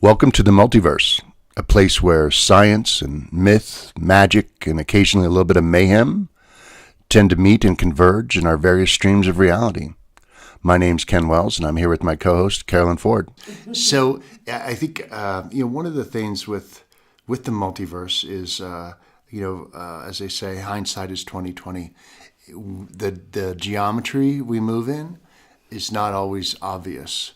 Welcome to the Multiverse, a place where science and myth, magic, and occasionally a little bit of mayhem tend to meet and converge in our various streams of reality. My name's Ken Wells, and I'm here with my co-host, Carolyn Ford. So I think one of the things with the multiverse is, as they say, hindsight is 20/20. The geometry we move in is not always obvious,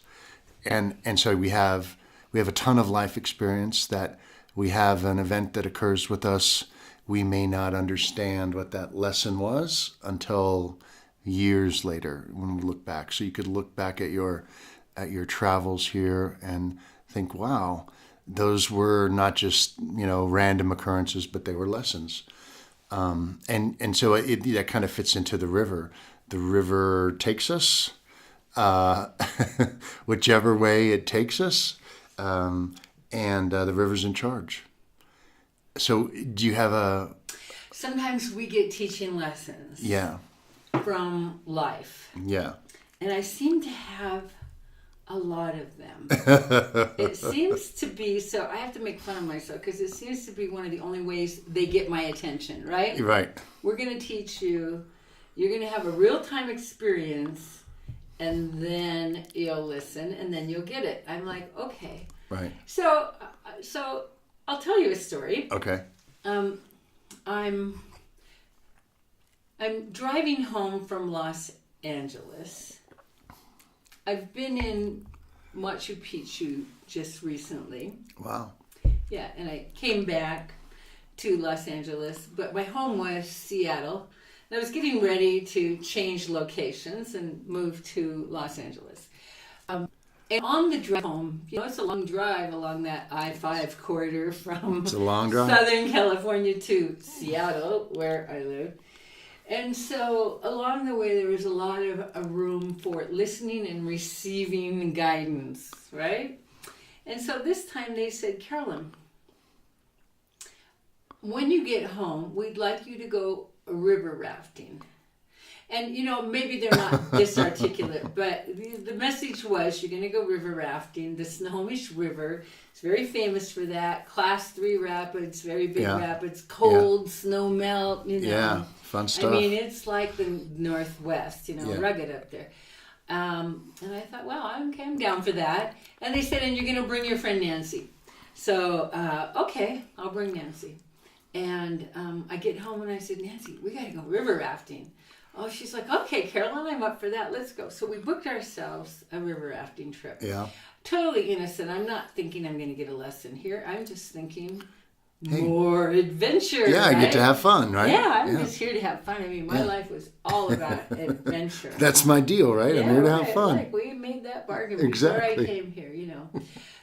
and so we have a ton of life experience that we have an event that occurs with us. We may not understand what that lesson was until years later when we look back. So you could look back at your travels here and think, wow, those were not just random occurrences, but they were lessons. And so that kind of fits into the river. The river takes us whichever way it takes us. And the river's in charge. So do you have a... Sometimes we get teaching lessons. Yeah. From life. Yeah. And I seem to have a lot of them. It seems to be, so I have to make fun of myself because it seems to be one of the only ways they get my attention, right? Right. We're going to teach you, you're going to have a real-time experience, and then you'll listen, and then you'll get it. I'm like, okay. Right. So I'll tell you a story. Okay. I'm driving home from Los Angeles. I've been in Machu Picchu just recently. Wow. Yeah, and I came back to Los Angeles, but my home was Seattle. And I was getting ready to change locations and move to Los Angeles. And on the drive home, it's a long drive along that I-5 corridor from It's a long drive. Southern California to Seattle, where I live. And so along the way, there was a lot of room for listening and receiving guidance, right? And so this time they said, Carolyn, when you get home, we'd like you to go river rafting. And, maybe they're not this articulate, but the message was you're going to go river rafting. The Snohomish River is very famous for that. Class 3 rapids, very big rapids, cold, snow melt, Yeah, fun stuff. I mean, it's like the Northwest, rugged up there. And I thought, well, okay, I'm down for that. And they said, and you're going to bring your friend Nancy. So, okay, I'll bring Nancy. And I get home and I said, Nancy, we got to go river rafting. Oh, she's like, okay, Carolyn, I'm up for that. Let's go. So we booked ourselves a river rafting trip. Yeah. Totally innocent. I'm not thinking I'm going to get a lesson here. I'm just thinking more adventure. Yeah, right? I get to have fun, right? Yeah, I'm just here to have fun. I mean, my life was all about adventure. That's my deal, right? I'm here to have fun. Like we made that bargain Exactly. before I came here,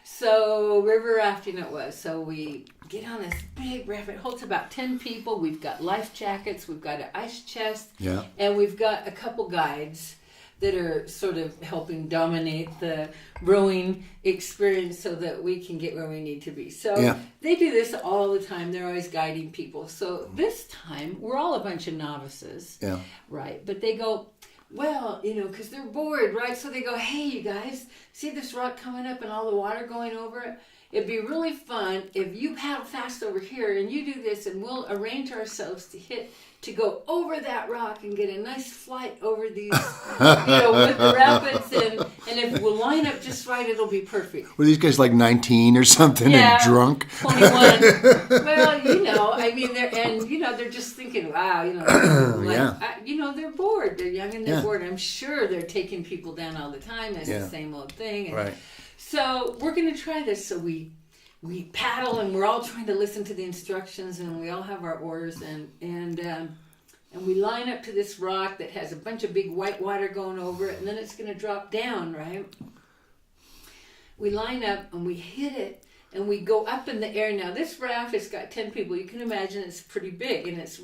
So river rafting it was. So we get on this big raft. It holds about 10 people. We've got life jackets. We've got an ice chest. Yeah. And we've got a couple guides that are sort of helping dominate the rowing experience so that we can get where we need to be. So they do this all the time. They're always guiding people. So this time, we're all a bunch of novices. Yeah. Right. But they go, well, because they're bored, right? So they go, hey, you guys, see this rock coming up and all the water going over it? It'd be really fun if you paddle fast over here and you do this, and we'll arrange ourselves to go over that rock and get a nice flight over these, with the rapids. And if we'll line up just right, it'll be perfect. Were these guys like 19 or something and drunk? 21. Well, I mean, they're just thinking, wow, they're bored. They're young and they're bored. I'm sure they're taking people down all the time. That's the same old thing. And right. So we're going to try this. So we paddle and we're all trying to listen to the instructions, and we all have our oars, and we line up to this rock that has a bunch of big white water going over it, and then it's going to drop down, right? We line up and we hit it, and we go up in the air. Now this raft has got 10 people. You can imagine it's pretty big, and it's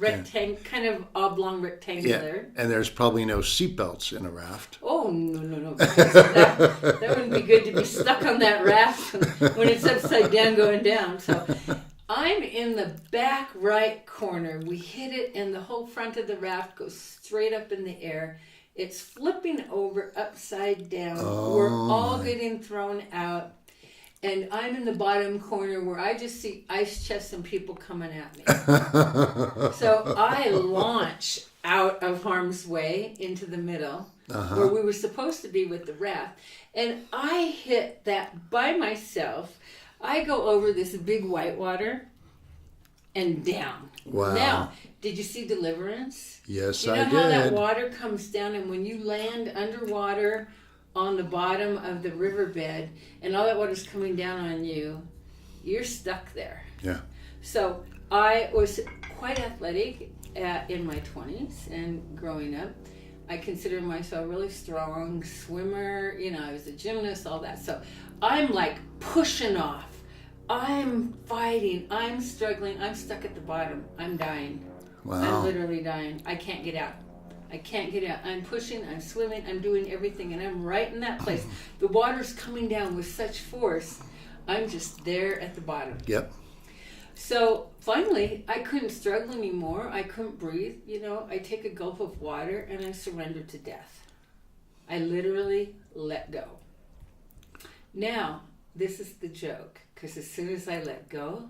kind of oblong rectangular. Yeah. And there's probably no seatbelts in a raft. Oh, no. That wouldn't be good to be stuck on that raft when it's upside down going down. So I'm in the back right corner. We hit it, and the whole front of the raft goes straight up in the air. It's flipping over upside down. We're all getting thrown out. and I'm in the bottom corner where I just see ice chests and people coming at me. So I launch out of harm's way into the middle where we were supposed to be with the raft. And I hit that by myself. I go over this big whitewater and down. Wow. Now, did you see Deliverance? Yes, I did. You know how that water comes down, and when you land underwater on the bottom of the riverbed and all that water's coming down on you, you're stuck there. Yeah. So I was quite athletic in my 20s and growing up. I consider myself a really strong swimmer. I was a gymnast, all that. So I'm like pushing off. I'm fighting. I'm struggling. I'm stuck at the bottom. I'm dying. Wow. I'm literally dying. I can't get out. I'm pushing. I'm swimming. I'm doing everything. And I'm right in that place. The water's coming down with such force. I'm just there at the bottom. Yep. So finally, I couldn't struggle anymore. I couldn't breathe. I take a gulp of water and I surrender to death. I literally let go. Now, this is the joke, because as soon as I let go,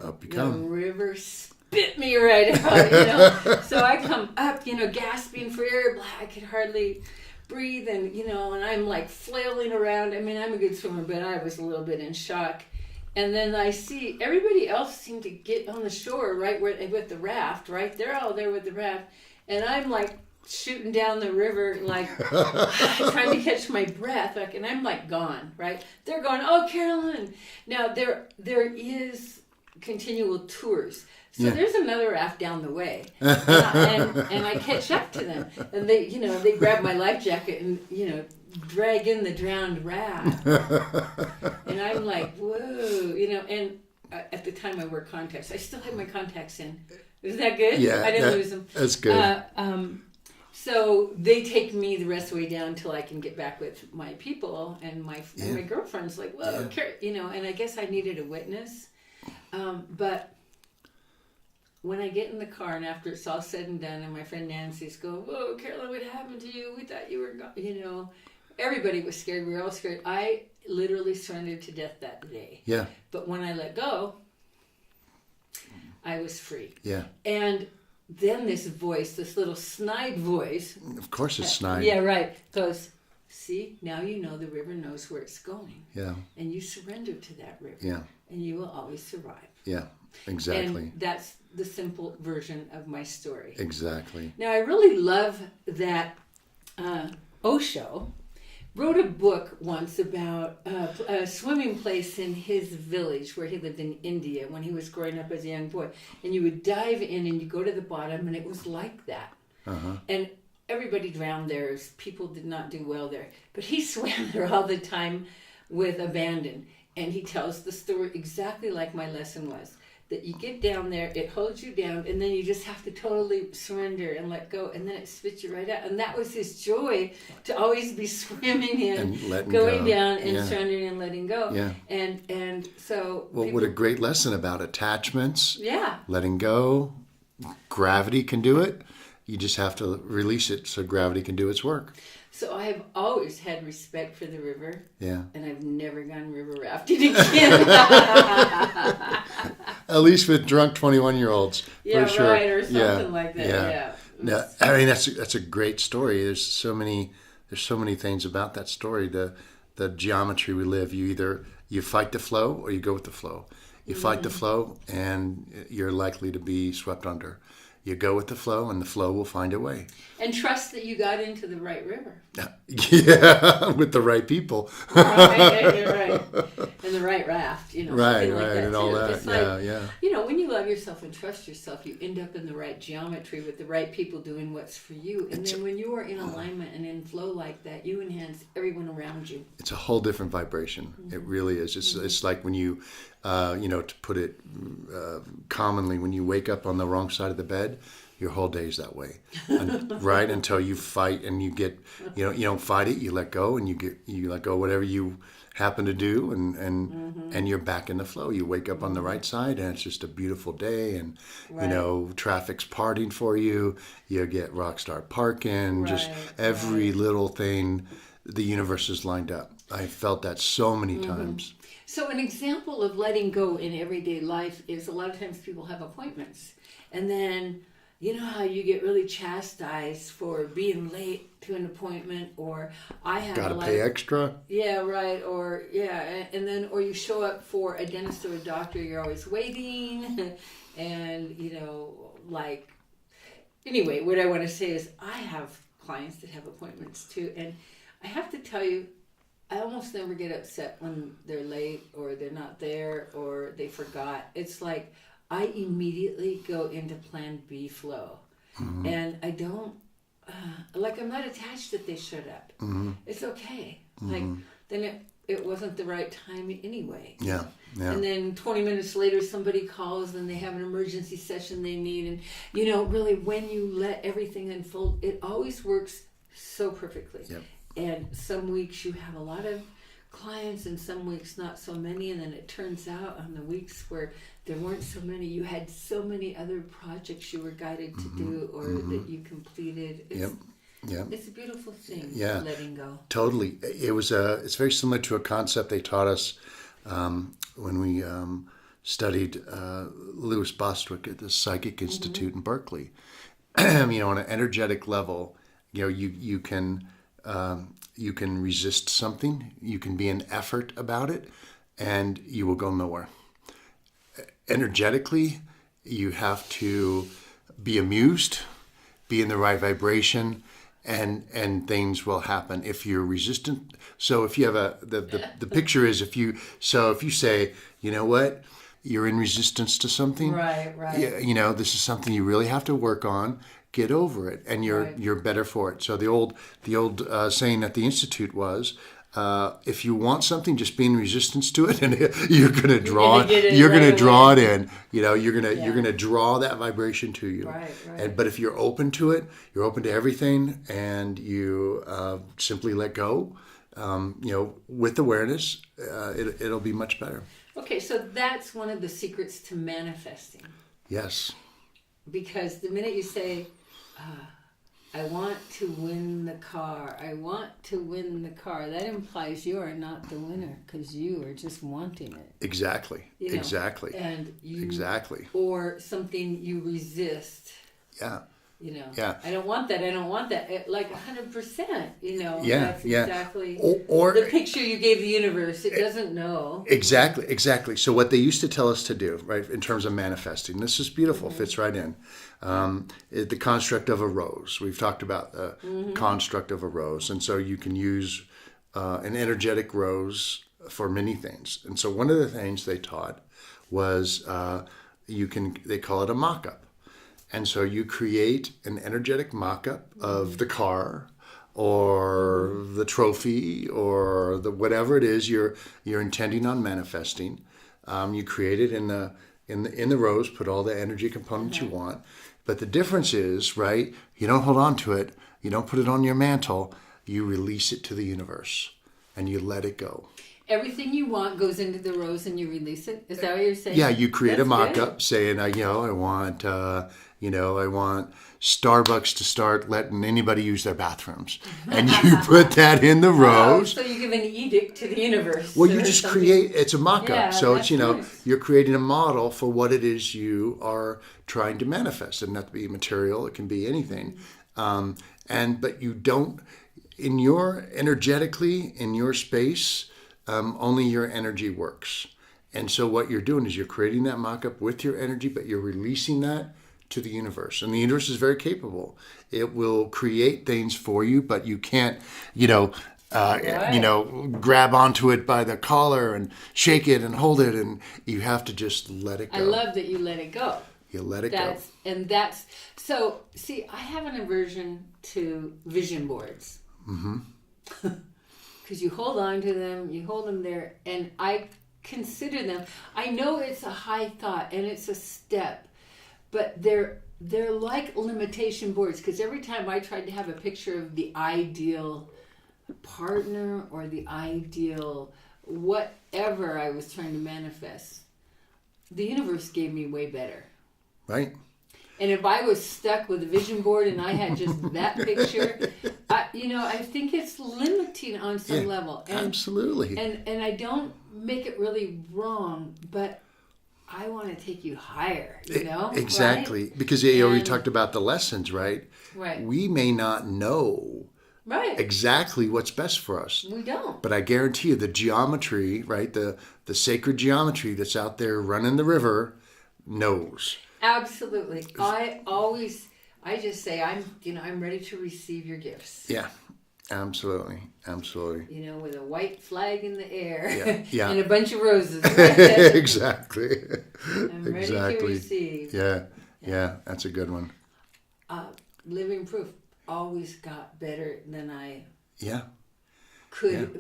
up you the come. river spit me right out. So I come up, gasping for air. I could hardly breathe, and and I'm like flailing around. I mean, I'm a good swimmer, but I was a little bit in shock. And then I see everybody else seem to get on the shore right where with the raft, right? They're all there with the raft. And I'm like shooting down the river, like trying to catch my breath. And I'm like gone, right? They're going, oh, Carolyn. Now there is continual tours. So there's another raft down the way. And I catch up to them. And they grab my life jacket and, drag in the drowned raft. And I'm like, whoa, and at the time I wear contacts. I still have my contacts in. Is that good? Yeah, I didn't lose them. That's good. So they take me the rest of the way down until I can get back with my people, and my girlfriend's like, whoa, and I guess I needed a witness. But when I get in the car and after it's all said and done, and my friend Nancy's going, whoa, Carolyn, what happened to you? We thought you were gone, everybody was scared. We were all scared. I literally surrendered to death that day. Yeah. But when I let go, I was free. Yeah. And then this voice, this little snide voice. Of course it's snide. Yeah, right. Goes, see, now you know the river knows where it's going. Yeah. And you surrender to that river. Yeah. And you will always survive. Yeah, exactly. And that's the simple version of my story. Exactly. Now, I really love that Osho wrote a book once about a swimming place in his village where he lived in India when he was growing up as a young boy. And you would dive in and you go to the bottom, and it was like that. And everybody drowned there. People did not do well there. But he swam there all the time with abandon. And he tells the story exactly like my lesson was. That you get down there, it holds you down, and then you just have to totally surrender and let go, and then it spits you right out. And that was his joy, to always be swimming in, and going down and surrendering and letting go. Yeah. And so... Well, what a great lesson about attachments. Yeah. Letting go. Gravity can do it. You just have to release it so gravity can do its work. So I have always had respect for the river. Yeah. And I've never gone river rafting again. At least with drunk 21-year-olds. Yeah, for sure. right, or something like that. Yeah. No, I mean that's a great story. There's so many things about that story. The geometry we live. You fight the flow or you go with the flow. You fight the flow and you're likely to be swept under. You go with the flow, and the flow will find a way. And trust that you got into the right river. Yeah, with the right people. Right. And the right raft, Right, like that and too. all that. It's when you love yourself and trust yourself, you end up in the right geometry with the right people doing what's for you. And then when you are in alignment and in flow like that, you enhance everyone around you. It's a whole different vibration. It really is. It's like when you, to put it commonly, when you wake up on the wrong side of the bed, your whole day is that way, right? Until you fight and you get, you don't fight it. You let go, and you let go whatever you happen to do, and you're back in the flow. You wake up on the right side, and it's just a beautiful day, and traffic's parting for you. You get rock star parking, just every little thing. The universe is lined up. I felt that so many times. So an example of letting go in everyday life is a lot of times people have appointments. And then, you know how you get really chastised for being late to an appointment, or I have got to pay extra. Yeah, right. Or and then or you show up for a dentist or a doctor, you're always waiting, and anyway, what I want to say is I have clients that have appointments too, and I have to tell you, I almost never get upset when they're late or they're not there or they forgot. It's like I immediately go into plan B flow. Mm-hmm. And I don't, I'm not attached that they showed up. Mm-hmm. It's okay. Mm-hmm. Then it wasn't the right time anyway. Yeah. And then 20 minutes later, somebody calls and they have an emergency session they need. And, really when you let everything unfold, it always works so perfectly. Yep. And some weeks you have a lot of clients and some weeks not so many. And then it turns out on the weeks where there weren't so many, you had so many other projects you were guided to do or that you completed. It's a beautiful thing, letting go. Totally. It's very similar to a concept they taught us when we studied Louis Bostwick at the Psychic Institute in Berkeley. On an energetic level, you can resist something, you can be in effort about it, and you will go nowhere. Energetically, you have to be amused, be in the right vibration, and things will happen. If you're resistant, so if you have the picture is if you say, you know what, you're in resistance to something, right. This is something you really have to work on. Get over it, and you're better for it. So the old saying at the Institute was, if you want something, just be in resistance to it, and you're going to draw it. You're going to draw it in. You're going to draw that vibration to you. Right. But if you're open to it, you're open to everything, and you simply let go. With awareness, it'll be much better. Okay, so that's one of the secrets to manifesting. Yes. Because the minute you say, I want to win the car, that implies you are not the winner because you are just wanting it. Exactly. Exactly. And exactly. Or something you resist. Yeah. Yeah. I don't want that. Like 100%, Yeah. That's exactly or the picture you gave the universe. It doesn't know. Exactly. So what they used to tell us to do, right, in terms of manifesting, this is beautiful, fits right in. The construct of a rose. We've talked about the construct of a rose. And so you can use an energetic rose for many things. And so one of the things they taught was they call it a mock-up. And so you create an energetic mock-up of the car or the trophy or the whatever it is you're intending on manifesting. You create it in the rose, put all the energy components you want. But the difference is, right, you don't hold on to it, you don't put it on your mantle, you release it to the universe and you let it go. Everything you want goes into the rose and you release it? Is that what you're saying? Yeah, you create a mock-up saying, I want Starbucks to start letting anybody use their bathrooms. And you put that in the rose. So you give an edict to the universe. Well, you just create, it's a mock-up. Yeah, so it's, nice. You're creating a model for what it is you are trying to manifest. It doesn't have to be material. It can be anything. But you don't, energetically, in your space, only your energy works. And so what you're doing is you're creating that mock-up with your energy, but you're releasing that to the universe. And the universe is very capable. It will create things for you, but you can't, grab onto it by the collar and shake it and hold it. And you have to just let it go. I love that you let it go. You let it go. So, see, I have an aversion to vision boards. Mm-hmm. Because you hold on to them, you hold them there, and I consider them. I know it's a high thought and it's a step, but they're like limitation boards. Because every time I tried to have a picture of the ideal partner or the ideal whatever I was trying to manifest, the universe gave me way better. Right. And if I was stuck with a vision board and I had just that picture, I think it's limiting on some level. And, absolutely. And I don't make it really wrong, but I want to take you higher, you know? Exactly. Right? Because you talked about the lessons, right? Right. We may not know exactly what's best for us. We don't. But I guarantee you the geometry, right? The sacred geometry that's out there running the river knows. Absolutely. I just say I'm ready to receive your gifts. Yeah. Absolutely. You know, with a white flag in the air yeah. and a bunch of roses. Exactly. I'm ready to receive. Yeah, that's a good one. Living proof always got better than I could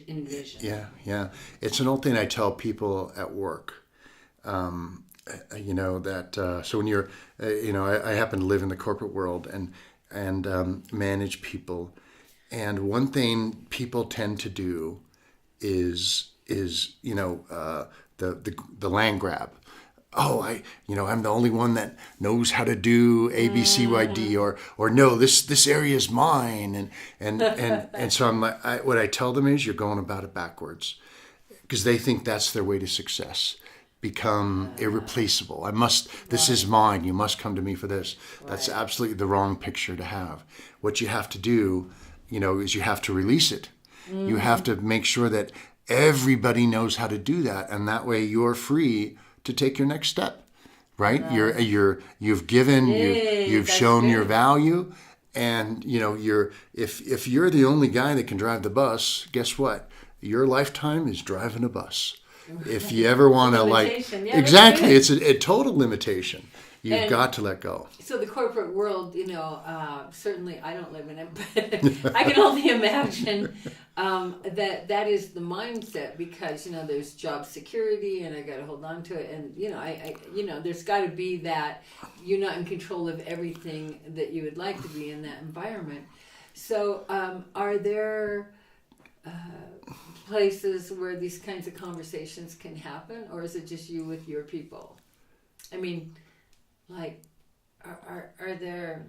envision. Yeah. It's an old thing I tell people at work. You know, that so when you're, I happen to live in the corporate world and manage people. And one thing people tend to do is the land grab. Oh, I'm the only one that knows how to do A, B, C, Y, D, or no, this area is mine, and so I'm like, what I tell them is you're going about it backwards, because they think that's their way to success. Become irreplaceable. This is mine. You must come to me for this. That's absolutely the wrong picture to have. What you have to do, is you have to release it. You have to make sure that everybody knows how to do that, and that way you're free to take your next step. Right? You've given, you've shown good. Your value, and if you're the only guy that can drive the bus, guess what? Your lifetime is driving a bus. If you ever want to exactly, it's a total limitation. You've got to let go. So the corporate world, certainly I don't live in it, but I can only imagine that is the mindset, because there's job security and I got to hold on to it, and I there's got to be that you're not in control of everything that you would like to be in that environment. So are there places where these kinds of conversations can happen, or is it just you with your people? I mean, like, are there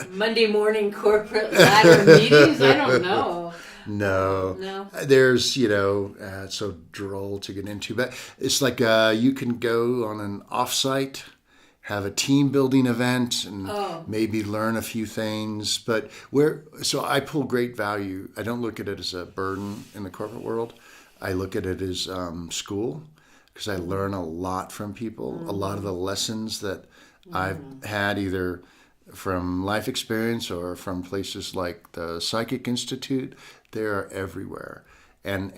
Monday morning corporate ladder meetings? I don't know. No. There's, it's so droll to get into, but it's like you can go on an offsite, have a team building event, and maybe learn a few things. But so I pull great value. I don't look at it as a burden in the corporate world. I look at it as school, because I learn a lot from people. A lot of the lessons that I've had, either from life experience or from places like the Psychic Institute, they are everywhere. And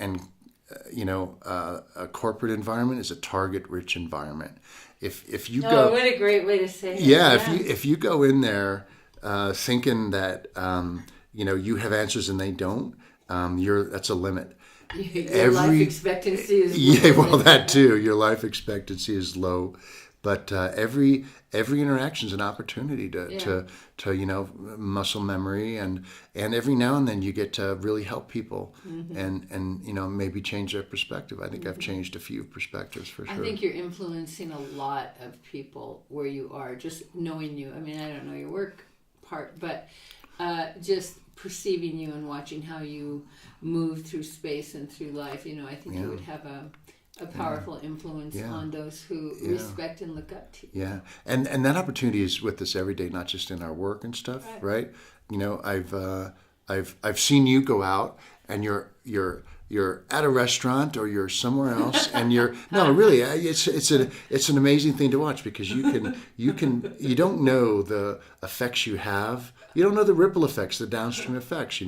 a corporate environment is a target-rich environment. If you go, what a great way to say it. Yeah, if you go in there thinking that you have answers and they don't, that's a limit. Your life expectancy is low. That too. Your life expectancy is low, but every interaction is an opportunity to muscle memory, and every now and then you get to really help people and maybe change their perspective. I think I've changed a few perspectives for sure. I think you're influencing a lot of people where you are, just knowing you. I mean, I don't know your work part, but just perceiving you and watching how you move through space and through life, I think you would have a powerful influence on those who respect and look up to you. Yeah, and that opportunity is with us every day, not just in our work and stuff, right? I've seen you go out and you're at a restaurant or you're somewhere else, and it's an amazing thing to watch, because you don't know the effects you have. You don't know the ripple effects, the downstream effects.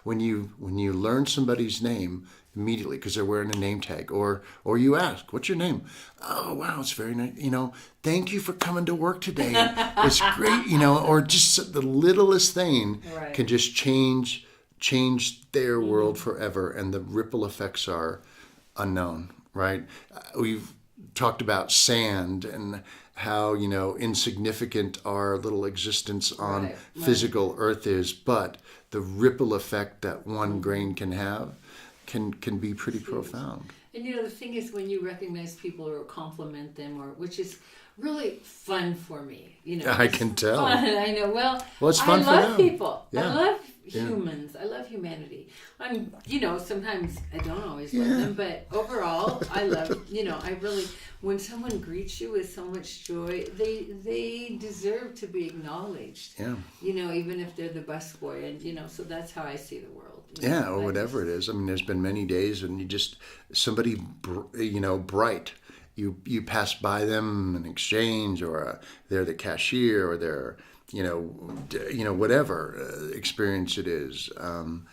When you learn somebody's name immediately because they're wearing a name tag, or you ask, "What's your name?" "Oh, wow, it's very nice. Thank you for coming to work today. It's great." Or just the littlest thing can just change their world forever, and the ripple effects are unknown, right? We've talked about sand and how insignificant our little existence on physical Earth is, but the ripple effect that one grain can have can be pretty profound. And the thing is, when you recognize people or compliment them, which is really fun for me, I can tell. Fun. I know. Well, it's fun I for love them. people. Yeah. I love humans. I love humanity. I'm, sometimes I don't always love them, but overall, I love, I really, when someone greets you with so much joy, they deserve to be acknowledged. Yeah. Even if they're the busboy, and, so that's how I see the world. Or whatever it is. I mean, there's been many days when you just, somebody, bright, you pass by them in exchange, or they're the cashier, or they're, whatever experience it is. And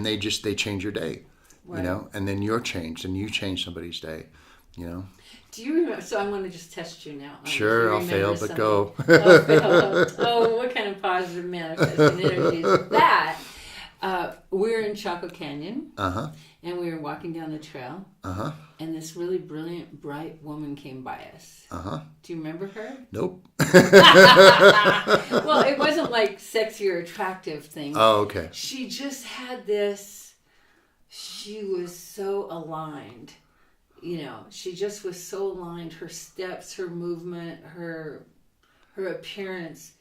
they change your day, right. And then you're changed, and you change somebody's day, Do you remember? So I'm going to just test you now. Sure, I'll fail, but something. go. Oh, what kind of positive manifesting energy is that? We're in Chaco Canyon, and we were walking down the trail, and this really brilliant, bright woman came by us. Do you remember her? Nope. Well, it wasn't like sexy or attractive thing. Oh, okay. She just had this. She was so aligned. She just was so aligned. Her steps, her movement, her appearance.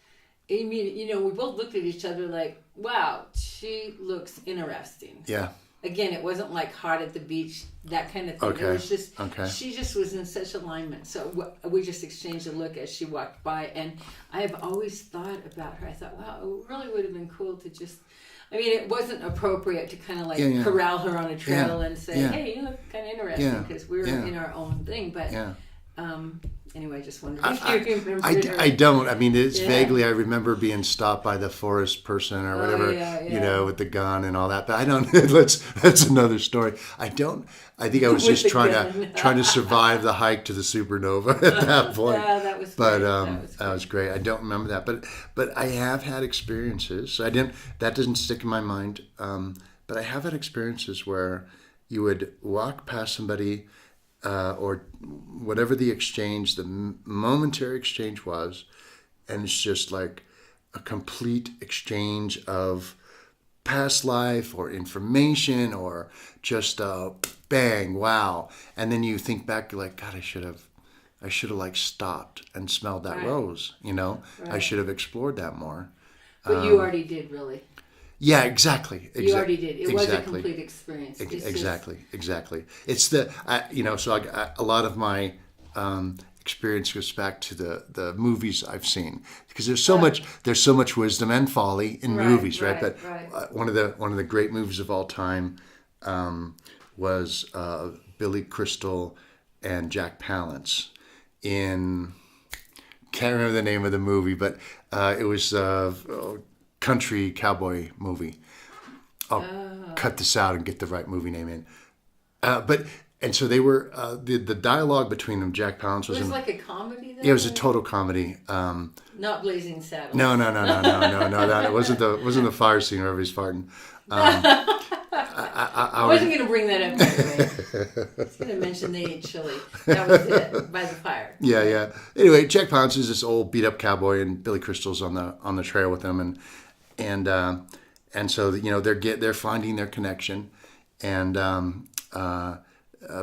I mean, we both looked at each other like, wow, she looks interesting. Yeah. Again, it wasn't like hot at the beach, that kind of thing. Okay. It was just, she just was in such alignment. So we just exchanged a look as she walked by. And I've always thought about her. I thought, wow, it really would have been cool to just, it wasn't appropriate to kind of like corral her on a trail and say, hey, you look kind of interesting, because we're in our own thing. But anyway, I just wondered if you remember her. I don't. It's vaguely, I remember being stopped by the forest person or whatever, with the gun and all that. But I don't, that's another story. I think I was just trying to survive the hike to the supernova at that point. Yeah, that was great. That was great. I don't remember that. But I have had experiences. That doesn't stick in my mind. But I have had experiences where you would walk past somebody, or whatever the exchange, the momentary exchange was, and it's just like a complete exchange of past life or information, or just bang, wow. And then you think back, you're like, God, I should have like stopped and smelled that rose, Right. I should have explored that more. But you already did, really. Yeah, exactly. You already did. It was a complete experience. Exactly. It's the, a lot of my experience goes back to the movies I've seen, because there's so much wisdom and folly in movies, right? But one of the great movies of all time was Billy Crystal and Jack Palance in, can't remember the name of the movie, but it was country cowboy movie. I'll cut this out and get the right movie name in. And so they were the dialogue between them. Jack Palance was. It was like a comedy. Though? It was a total comedy. Not Blazing Saddles. No. That wasn't the fire scene where everybody's farting. I wasn't going to bring that up, by the way. I was going to mention they ate chili. That was it, by the fire. Yeah. Anyway, Jack Palance is this old beat up cowboy, and Billy Crystal's on the trail with him, and so they're finding their connection, and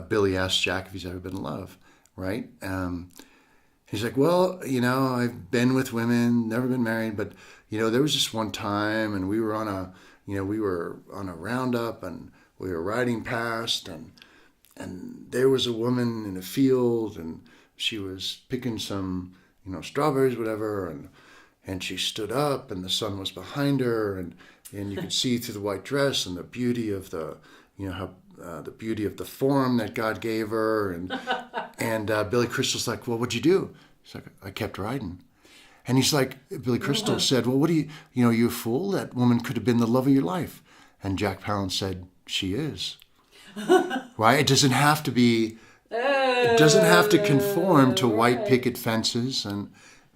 Billy asks Jack if he's ever been in love, right? He's like, well, I've been with women, never been married, but there was this one time, and we were on a roundup, and we were riding past, and there was a woman in a field, and she was picking some strawberries, whatever, and she stood up, and the sun was behind her, and you could see through the white dress and the beauty of the the beauty of the form that God gave her, and Billy Crystal's like, well, what'd you do? He's like, I kept riding. And he's like, Billy Crystal said, well, what do you a fool? That woman could have been the love of your life. And Jack Palance said, she is. Right? It doesn't have to be, it doesn't have to conform to white picket fences and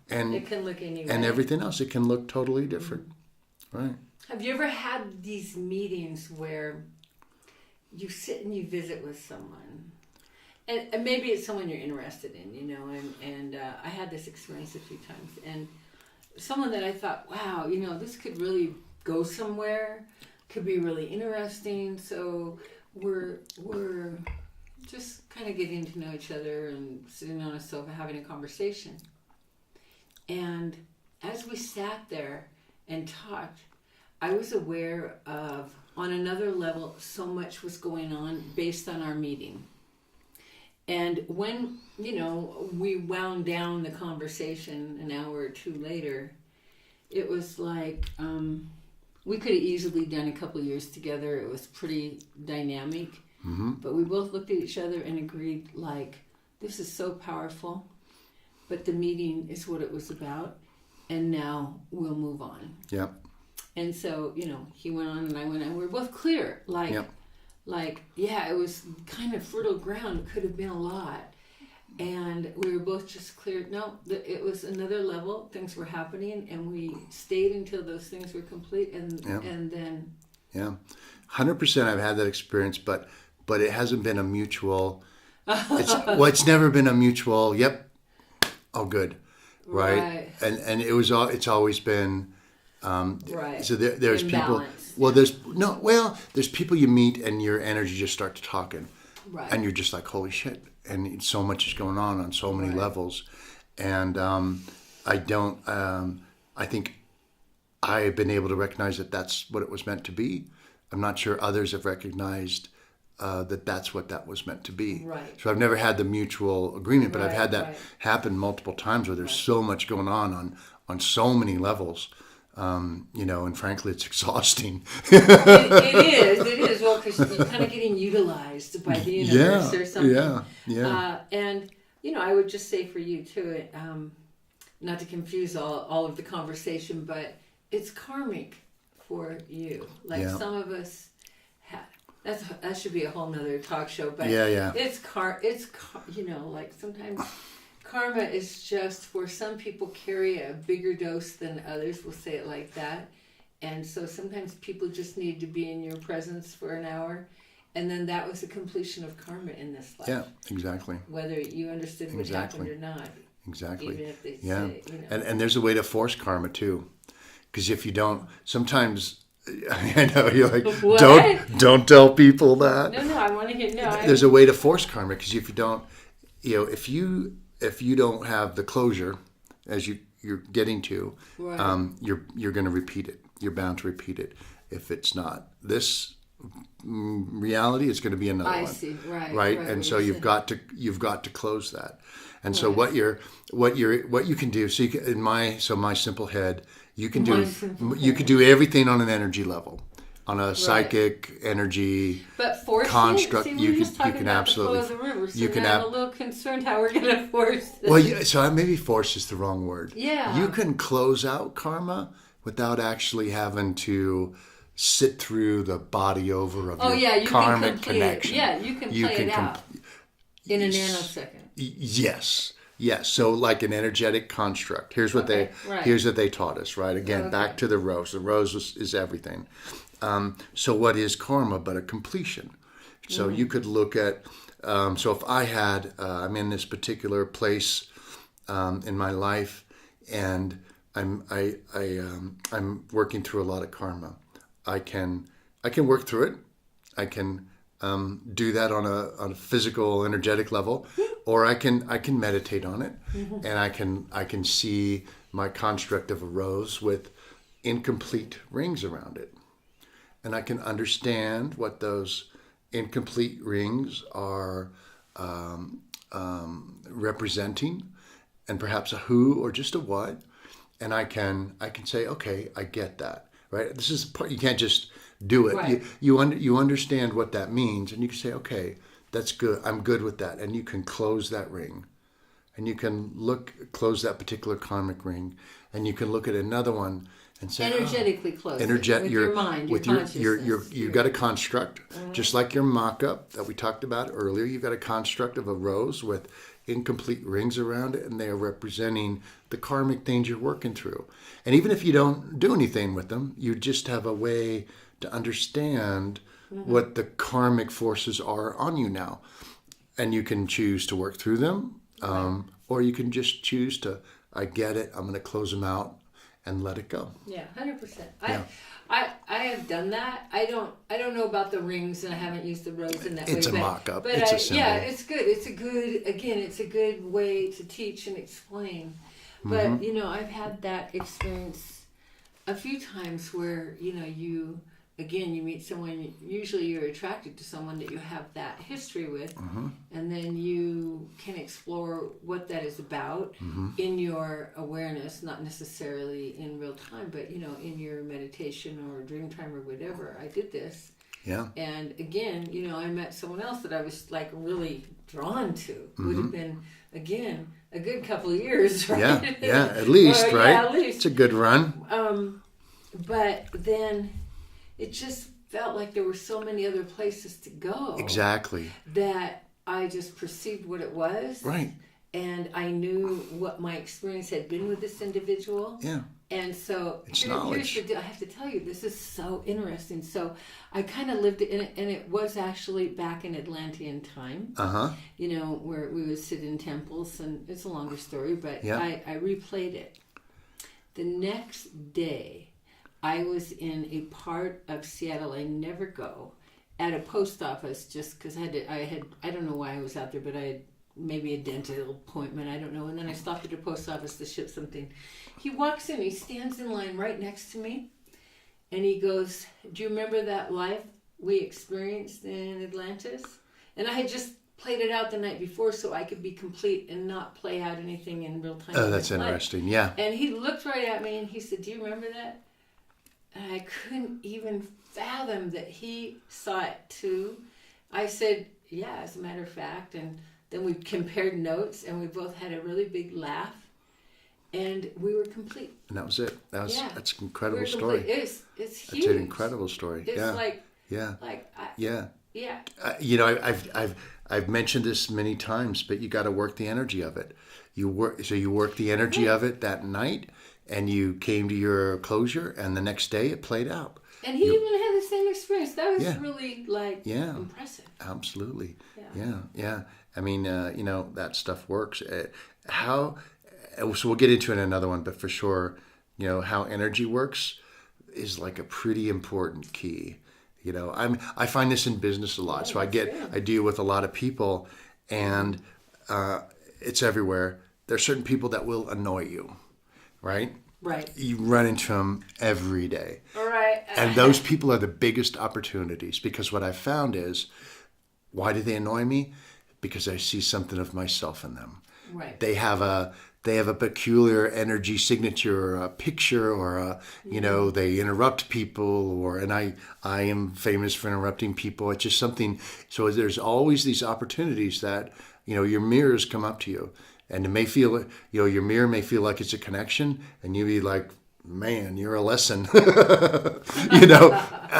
it can look any way. And everything else. It can look totally different. Right. Have you ever had these meetings where you sit and you visit with someone, and maybe it's someone you're interested in, and I had this experience a few times, and someone that I thought, wow, this could really go somewhere, could be really interesting. So we're just kind of getting to know each other and sitting on a sofa having a conversation. And as we sat there and talked, I was aware of, on another level, so much was going on based on our meeting. And when, we wound down the conversation an hour or two later, it was like we could have easily done a couple of years together. It was pretty dynamic. Mm-hmm. But we both looked at each other and agreed, like, this is so powerful. But the meeting is what it was about. And now we'll move on. Yep. And so, he went on and I went on. We were both clear. It was kind of fertile ground. It could have been a lot. And we were both just clear. No, it was another level. Things were happening. And we stayed until those things were complete. And then... Yeah. 100% I've had that experience, but it hasn't been a mutual... It's never been a mutual, yep, oh, good. Right. And it's always been right. So there's imbalance. People there's people you meet and your energy just starts talking. Right. And you're just like, holy shit. And so much is going on so many levels. And I think I have been able to recognize that that's what it was meant to be. I'm not sure others have recognized that's what that was meant to be. Right. So I've never had the mutual agreement, but I've had that happen multiple times where there's so much going on so many levels, and frankly, it's exhausting. It is. Well, because you're kind of getting utilized by the universe or something. Yeah. And, I would just say for you too, not to confuse all of the conversation, but it's karmic for you. Like some of us that should be a whole nother talk show, but it's like sometimes karma is just for some people carry a bigger dose than others, we'll say it like that. And so sometimes people just need to be in your presence for an hour, and then that was the completion of karma in this life. Yeah, exactly. Whether you understood what happened or not. Exactly. Even if they say, And there's a way to force karma too. Because if you don't, sometimes... I know you're like, what? don't tell people that. No, I want to hear. No, there's a way to force karma, because if you don't, if you don't have the closure as you're getting to, you're going to repeat it. You're bound to repeat it. If it's not this reality, it's going to be another one. I see. Right. And so you've got to close that. And so what you can do. So my simple head. You can do everything on an energy level, on a psychic energy construct. You can absolutely. The river, so I'm a little concerned how we're going to force this. Well, so maybe force is the wrong word. Yeah. You can close out karma without actually having to sit through the body over of your karmic connection. Yeah, you can play it out in a nanosecond. Yes. Yes, so like an energetic construct. Here's what they taught us, right? Again, back to the rose. The rose is everything. So what is karma but a completion? So you could look at. So if I had, I'm in this particular place in my life, and I'm working through a lot of karma. I can work through it. I can do that on a physical, energetic level. Or I can meditate on it, and I can see my construct of a rose with incomplete rings around it, and I can understand what those incomplete rings are representing, and perhaps a who or just a what, and I can say, okay, I get that, right? This is the part you can't just do it. Right. You understand what that means, and you can say, okay. That's good. I'm good with that. And you can close that ring. And you can close that particular karmic ring. And you can look at another one and say... Energetically close it. With your mind, your consciousness. You've got a construct, just like your mock-up that we talked about earlier. You've got a construct of a rose with incomplete rings around it. And they are representing the karmic things you're working through. And even if you don't do anything with them, you just have a way to understand... what the karmic forces are on you now. And you can choose to work through them, or you can just choose to, I get it, I'm going to close them out and let it go. Yeah, 100%. I have done that. I don't know about the rings, and I haven't used the rose in that way. It's a mock-up. But it's a symbol. Yeah, it's good. It's a good way to teach and explain. But, I've had that experience a few times where, you meet someone, usually you're attracted to someone that you have that history with, and then you can explore what that is about in your awareness, not necessarily in real time, but, in your meditation or dream time or whatever. I did this. Yeah. And again, I met someone else that I was like really drawn to. Would have been, again, a good couple of years, right? Yeah, at least, right? Yeah, at least. It's a good run. But then it just felt like there were so many other places to go. Exactly. That I just perceived what it was. Right. And I knew what my experience had been with this individual. Yeah. And so it's knowledge. Here's the deal. I have to tell you, this is so interesting. So I kind of lived in it, and it was actually back in Atlantean time. Where we would sit in temples, and it's a longer story, but I replayed it. The next day, I was in a part of Seattle I never go, at a post office, just because I don't know why I was out there, but I had maybe a dental appointment, I don't know. And then I stopped at a post office to ship something. He walks in, he stands in line right next to me, and he goes, "Do you remember that life we experienced in Atlantis?" And I had just played it out the night before so I could be complete and not play out anything in real time. Oh, that's interesting. Yeah. And he looked right at me and he said, "Do you remember that?" And I couldn't even fathom that he saw it too. I said, "Yeah, as a matter of fact." And then we compared notes, and we both had a really big laugh, and we were complete. And that was it. That's an incredible story. It's huge. It's an incredible story. It's I've mentioned this many times, but you got to work the energy of it. You work the energy of it that night, and you came to your closure, and the next day it played out. And he even had the same experience. That was really impressive. Absolutely. Yeah. I mean, that stuff works. So we'll get into it in another one, but for sure, how energy works is like a pretty important key. I find this in business a lot. So I deal with a lot of people, and it's everywhere. There are certain people that will annoy you, right? Right. You run into them every day. All right. And those people are the biggest opportunities, because what I've found is, why do they annoy me? Because I see something of myself in them. Right. They have a peculiar energy signature, or a picture, or they interrupt people, and I am famous for interrupting people. It's just something. So there's always these opportunities that your mirrors come up to you, and it may feel your mirror may feel like it's a connection, and you be like, "Man, you're a lesson,"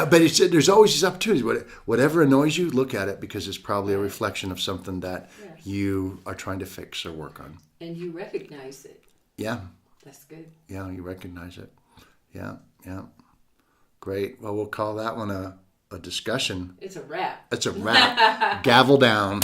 But there's always these opportunities. Whatever annoys you, look at it, because it's probably a reflection of something that you are trying to fix or work on. And you recognize it. Yeah. That's good. Yeah, you recognize it. Yeah. Great. Well, we'll call that one a discussion. It's a wrap. It's a wrap. Gavel down.